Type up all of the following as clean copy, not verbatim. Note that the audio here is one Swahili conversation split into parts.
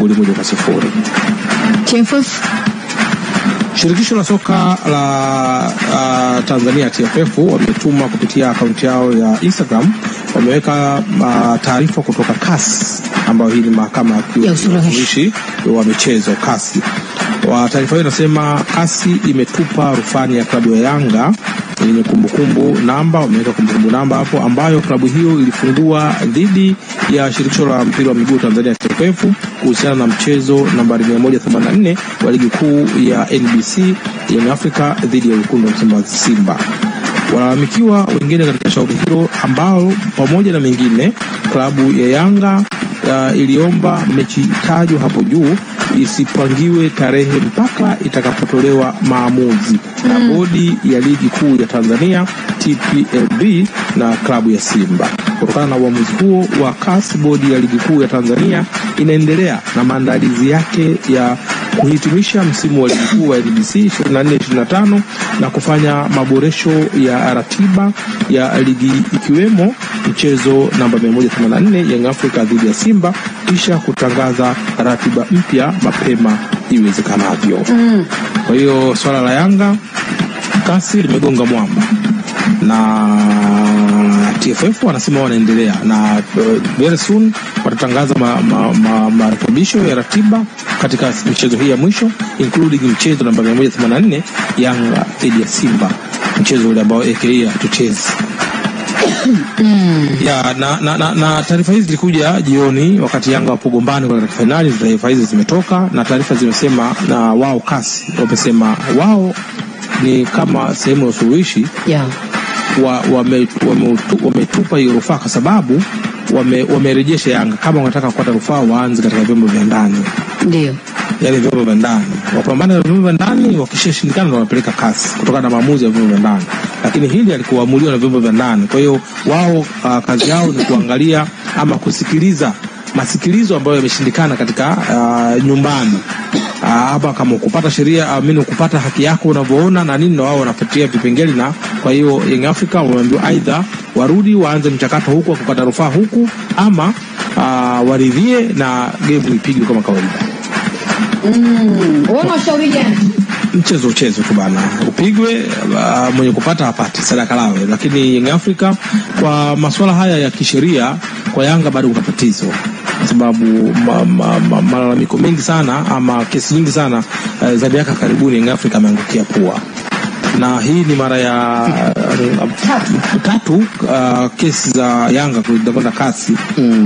goli 1-0. TFF, shirikisho la soka la Tanzania TFF wametuma kupitia akaunti yao ya Instagram, wameweka taarifa kutoka CAS ambayo hii ni mahakama ya usuluhishi wa michezo CAS. Taarifa hiyo inasema CAS imetupa rufani ya klabu ya Yanga yenye kumbukumbu namba, wameweka kumbukumbu namba hapo, ambayo klabu hiyo ilifungua dhidi ya shirikisho la mpira wa miguu Tanzania TFF kuhusiana na mchezo nambari 184 wa ligi kuu ya NBC Young Africa dhidi ya Wekundu wa Msimbazi Simba. Walalamikiwa wengine katika shauri hilo ambao pamoja na mengine, klabu ya Yanga iliomba mechi tajwa hapo juu isipangiwe tarehe mpaka itakapotolewa maamuzi na bodi ya ligi kuu ya Tanzania TPLB na klabu ya Simba. Kutokana na uamuzi huo wa CAS, bodi ya ligi kuu ya Tanzania inaendelea na maandalizi yake ya kuhitimisha msimu wa ligi kuu wa NBC 24-25 na kufanya maboresho ya ratiba ya ligi ikiwemo mchezo namba 184 Young Africa dhidi ya Simba, kisha kutangaza ratiba mpya mapema iwezekanavyo. Kwa hiyo swala la Yanga CAS limegonga mwamba na TFF wanasema wanaendelea na very soon watatangaza marekebisho ya ratiba katika michezo hii ya mwisho, including mchezo namba 184 Yanga dhidi ya Simba, mchezo ule ambao AKA hatuchezi. Ya na taarifa hizi zilikuja jioni wakati Yanga wapo gombani kwa katika finali. Taarifa hizi zimetoka na taarifa zimesema na wao CAS wamesema wao ni kama sehemu ya usuluhishi wametupa hiyo rufaa kwa sababu wamerejesha Yanga kama wanataka kupata rufaa waanze katika vyombo vya ndani. Ndio. Yaani vyombo vya ndani. Wapambane na vyombo vya ndani, wakishashindikana na wanapeleka CAS kutokana na maamuzi ya vyombo vya ndani. Lakini hili alikuamuliwa na vyombo vya ndani. Kwa hiyo wao kazi yao ni kuangalia ama kusikiliza masikilizo ambayo yameshindikana katika nyumbani. Hapa kama kupata sheria kupata haki yako unavyoona na nini, na wao wanafuatia vipengele. Na kwa hiyo Young Africa wameambiwa aidha warudi waanze mchakato huku wa kupata rufaa huku, ama waridhie na game ipigwe kama kawaida. Wao shauri gani? Mchezo tu bana, upigwe, mwenye kupata hapati sadaka lawe. Lakini Young Africa kwa masuala haya ya kisheria kwa Yanga bado kuna tatizo, kwa sababu malalamiko mengi sana ama kesi nyingi sana za miaka karibuni Young Africa ameangukia pua, na hii ni mara ya tatu kesi za Yanga kwenda CAS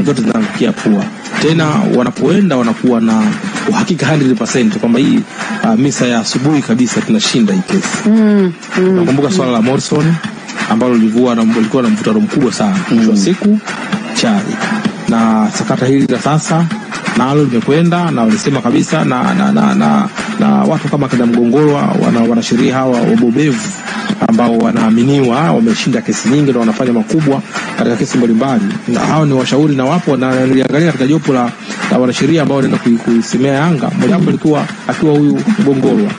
zote zinaangukia pua. Tena wanapoenda wanakuwa na uhakika 100% kwamba hii misa ya asubuhi kabisa tunashinda hii kesi. Nakumbuka swala la Morrison ambalo lilikuwa na mvutano mkubwa sana kwa siku chai, na sakata hili la sasa nalo limekwenda na walisema kabisa na watu kama kina Mgongolwa wanasheria hawa wabobevu ambao wanaaminiwa wameshinda kesi nyingi na wanafanya makubwa katika kesi mbalimbali, na hao ni washauri na wapo na niliangalia katika jopo la wanasheria ambao wanaenda kuisemea Yanga. Mmoja wapo alikuwa akiwa huyu Mgongolwa,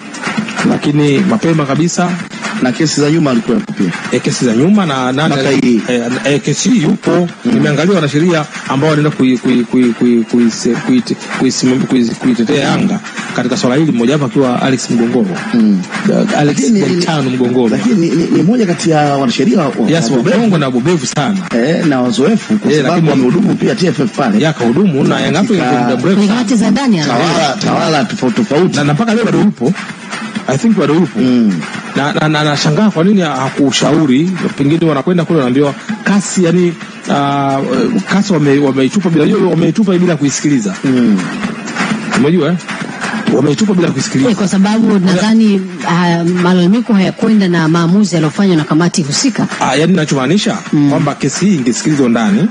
lakini mapema kabisa na kesi za nyuma alikuwa pia kesi za nyuma na kesi yupo. Nimeangalia wanasheria ambao wanaenda kuitetea Yanga katika swala hili, mmoja wapo akiwa Alex Mgongolwa. Alex Mgongolwa lakini ni mmoja kati ya wanasheria wa na bobevu sana na wazoefu, kwa sababu wamehudumu pia TFF pale yakahudumu na Yanga kwa hati za ndani tawala tofauti na mpaka leo bado yupo. I think bado yupo. Na nashangaa kwa nini hakushauri, pengine wanakwenda kule wanaambiwa CAS, yani CAS wameitupa bila kuisikiliza. Unajua wameitupa bila kusikiliza kwa sababu nadhani malalamiko hayakwenda na maamuzi yaliyofanywa na kamati husika. Yani ninachomaanisha kwamba kesi hii ingesikilizwa ndani.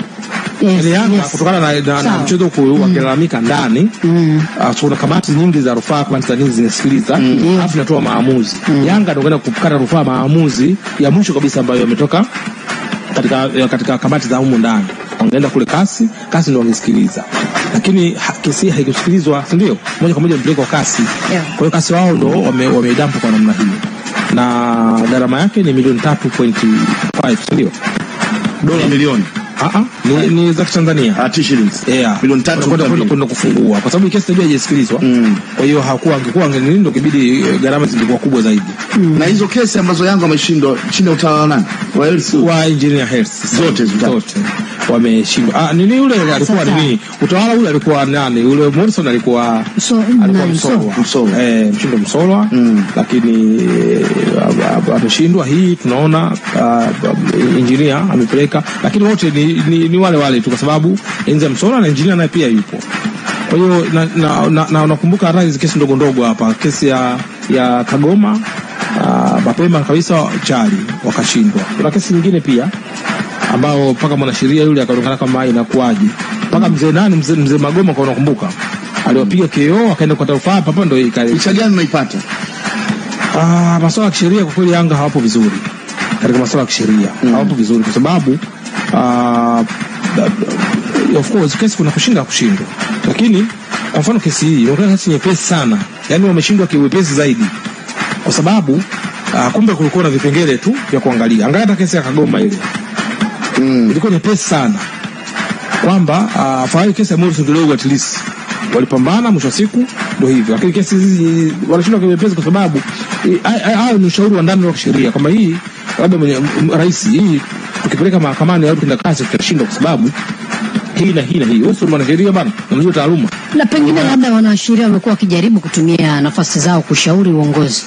Yanga kutokana na mchezo huu wakilalamika ndani, kuna kamati nyingi za rufaa kwa Tanzania zinasikiliza, alafu natoa maamuzi. Yanga ndio kwenda kukata rufaa maamuzi ya mwisho kabisa ambayo yametoka katika kamati za humu ndani. Wangeenda kule CAS ndio wangesikiliza. Lakini kesi haikusikilizwa, si ndio? Moja kwa moja mpeleko CAS. Kwa hiyo CAS wao ndio wameidampa kwa namna hiyo. Na gharama yake ni milioni 3.5, si ndio? Dola milioni. Ni za Tanzania. Shillings. Milioni 3 kwenda kufungua. Kwa sababu kesi ndio haijasikilizwa. Kwa hiyo angekuwa ndio kibidi gharama zilikuwa kubwa zaidi. Na hizo kesi ambazo Yanga wameshindwa chini ya utawala nani? Wa Engineer Hersi. Zote wameshindwa. Nini yule alikuwa nini? Utawala ule alikuwa nani? Yule Morrison alikuwa Mshindo Msolwa. Lakini ameshindwa. Hii tunaona engineer amepeleka, lakini wote ni wale tu, kwa sababu enzi Msolwa na engineer naye pia yupo. Kwa hiyo na nakumbuka hata hizo kesi ndogo ndogo hapa, kesi ya Kagoma mapema kabisa Chali wakashindwa. Kuna kesi nyingine pia ambao mpaka mwanasheria yule akaonekana kama inakuaje, mpaka mzee Magoma kwa unakumbuka aliwapiga KO akaenda kwa taifa hapa ndio ikae. Picha gani unaipata? Masuala ya kisheria kwa kweli Yanga hawapo vizuri katika masuala ya kisheria. Hawapo vizuri kwa sababu of course kesi kuna kushindwa, lakini kwa mfano kesi hii inaonekana kesi nyepesi sana, yani wameshindwa kiwepesi zaidi, kwa sababu kumbe kulikuwa na vipengele tu vya kuangalia. Angalia hata kesi ya Kagoma ile ilikuwa nyepesi sana, kwamba faili kesi ya Morrison kidogo at least walipambana, mwisho siku ndio hivyo. Lakini kesi hizi wanashindwa kiwepesi kwa sababu hao ni ushauri wa ndani wa sheria, kama hii labda rais hii tukipeleka mahakamani au kwenda kasi tutashinda, kwa sababu hii na hii wewe sio mwanasheria bana, unajua taaluma. Na pengine labda wanasheria wamekuwa wakijaribu kutumia nafasi zao kushauri uongozi.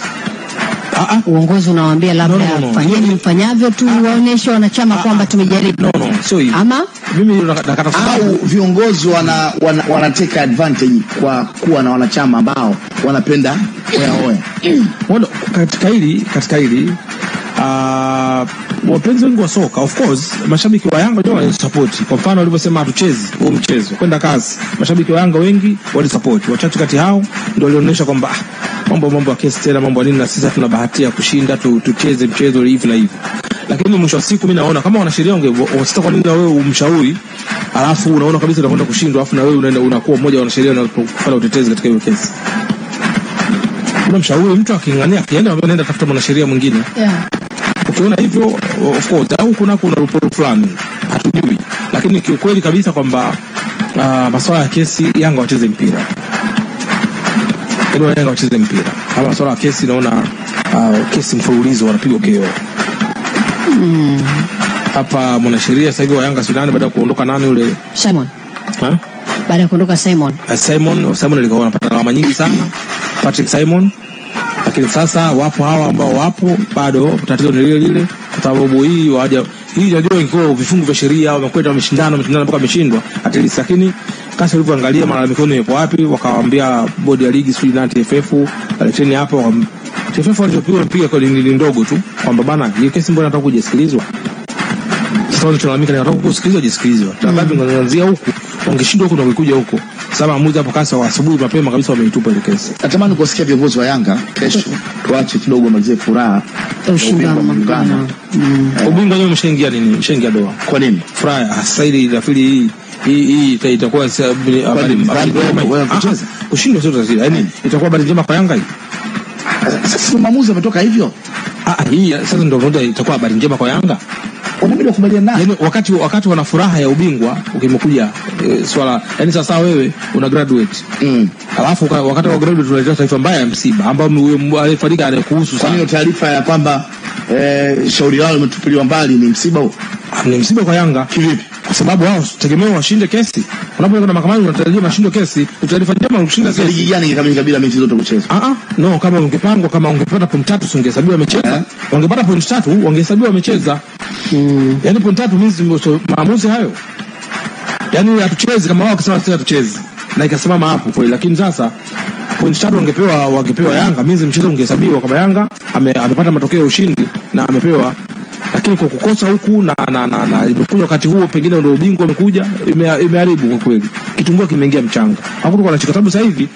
Uongozi unawaambia labda fanyeni mfanyavyo tu, waoneshe wanachama kwamba tumejaribu. Sio hivyo. Ama mimi nakata au viongozi wanateka advantage kwa kuwa na wanachama ambao wanapenda oya. Katika hili wapenzi wengi wa soka, of course mashabiki wa Yanga ndio wanasupport. Kwa mfano walivyosema hatuchezi huo mchezo kwenda kazi, mashabiki wa Yanga wengi walisupport. Wachache kati hao ndio walionyesha kwamba mambo ya kesi tena, mambo nini, na sisi tuna bahati ya kushinda, tucheze mchezo hivi na hivi. Lakini mwisho wa siku mimi naona kama wanasheria wangesita, kwa nini wewe umshauri alafu unaona kabisa unakwenda kushindwa, alafu na wewe unakuwa mmoja wa wanasheria na kufanya utetezi katika hiyo kesi. Unamshauri mtu aking'ania akienda anaenda tafuta mwanasheria mwingine. Ukiona hivyo of course au kuna report fulani hatujui, lakini kiukweli kabisa kwamba masuala ya kesi Yanga wacheze mpira. Yanga wacheze mpira. Kama masuala ya kesi naona kesi mfululizo wanapigwa KO. Hapa mwanasheria sasa hivi wa Yanga Sudan baada ya kuondoka nani yule Simon. Baada ya kuondoka Simon alikuwa anapata alama nyingi sana, Patrick Simon. Lakini sasa wapo hawa ambao wapo bado tatizo ni lile, kwa sababu hii unajua ingekuwa vifungu vya sheria wamekwenda wameshindana mpaka wameshindwa at least. Lakini kasi walivyoangalia malalamiko yapo wapi, wakawaambia bodi ya ligi sijui na TFF aleteni hapo. TFF walipiga kwa nini ndogo tu kwamba bana hiyo kesi mbona nataka kujisikilizwa. Sasa tunalalamika nataka kusikilizwa jisikilizwa. Sababu tunaanzia huku wangeshindwa huko na kuja huko. Sasa maamuzi hapo kasi wa asubuhi mapema kabisa wameitupa ile kesi. Natamani kusikia viongozi wa Yanga kesho tuache kidogo malizie furaha ushindano. Ubingwa leo mshaingia nini? Mshaingia doa. Kwa nini? Furaha sasa ile rafiki hii itakuwa kucheza. Ushindi sio tatizo. Yaani itakuwa habari njema kwa Yanga hii. Sasa maamuzi yametoka hivyo. Hii sasa ndio ndio itakuwa habari njema kwa Yanga. Unabidi kukubaliana naye. Yaani wakati wana furaha ya ubingwa ukimekuja swala, yaani sasa wewe una graduate. Alafu wakati wa graduate tunaleta taarifa mbaya ya msiba ambao alifariki anakuhusu sana. Hiyo taarifa ya kwamba shauri lao limetupiliwa mbali ni msiba huo. Ni msiba kwa Yanga. Kivipi? Kwa sababu wao tegemea washinde kesi. Unapoenda mahakamani unatarajia mashinde kesi. Utaarifa njema ukishinda kesi. Ligi gani ikamilika bila mechi zote kuchezwa? No, kama ungepangwa kama ungepata point 3 ungehesabiwa wamecheza. Wangepata point 3 wangehesabiwa wamecheza. Yaani point 3 means maamuzi hayo. Yaani hatuchezi kama wao wakisema sisi hatuchezi. Na ikasimama hapo kweli, lakini sasa point 3 wangepewa Yanga, means mchezo ungehesabiwa kama Yanga amepata matokeo ya ushindi na amepewa. Lakini kwa kukosa huku na imekuja wakati huo pengine ndio ubingwa umekuja, imeharibu kwa kweli. Kitumbua kimeingia mchanga. Hakuna kwa sababu sasa hivi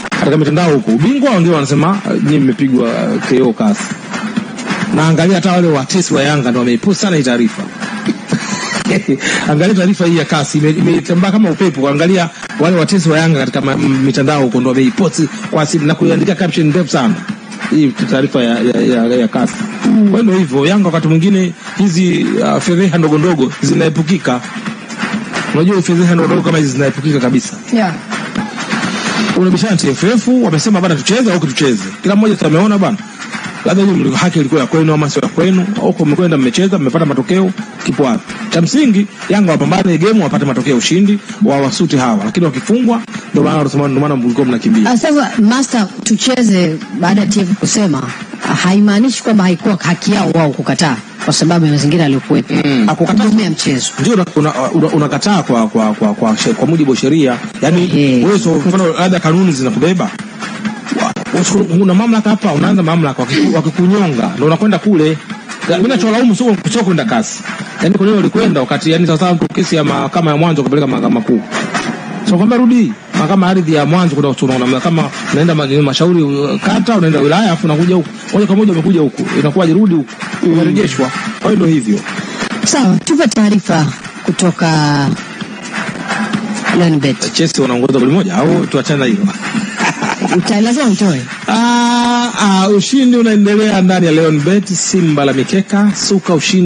katika mitandao huko ubingwa wengine wanasema nyinyi mmepigwa KO kasi. Na angalia hata wale watesi wa Yanga ndio wameipost sana hii taarifa. Angalia taarifa hii ya kasi imetambaa kama upepo. Angalia wale watesi wa Yanga katika mitandao huko ndio wameipost kwa simu na kuandika caption ndefu sana. Hii taarifa ya kasi. Kwa hiyo hivyo Yanga wakati mwingine hizi fedheha ndogo ndogo zinaepukika. Unajua fedheha ndogo ndogo kama hizi zinaepukika kabisa. Yeah. Unabishana TFF wamesema bana tucheze au tucheze. Kila mmoja tumeona bana. Labda hiyo haki ilikuwa ya kwenu ama sio ya kwenu, au kwa mmekwenda mmecheza mmepata matokeo kipo wapi? Cha msingi Yanga wapambane game wapate matokeo ushindi wa wasuti hawa, lakini wakifungwa ndio maana wanasema ndio maana mlikuwa mnakimbia. Sasa master tucheze baada ya TFF kusema haimaanishi kwamba haikuwa haki yao wao kukataa kwa sababu ya mazingira yaliyokuwepo. Hakukataa mchezo. Ndio unakataa kwa mujibu wa sheria. Yaani wewe sio mfano labda kanuni zinakubeba. Una mamlaka hapa, unaanza mamlaka wakikunyonga ndio unakwenda kule. Mimi nacholaumu sio kwenda kasi. Yaani kwa nini ulikwenda wakati yani sasa kesi ya mahakama ya mwanzo kupeleka mahakama kuu. Sio kwamba rudi mahakama ardhi ya mwanzo kuna unaona kama unaenda mashauri kata unaenda wilaya afu unakuja huko. Moja kwa moja umekuja huko. Inakuwa jirudi huko. Umerejeshwa. Kwa hiyo ndio hivyo. Sawa, tupe taarifa kutoka Leonbet. Chelsea wanaongoza goli moja au tuachane hilo? Lazima utoe. Ushindi unaendelea ndani ya Leonbet. Simba la mikeka suka ushindi.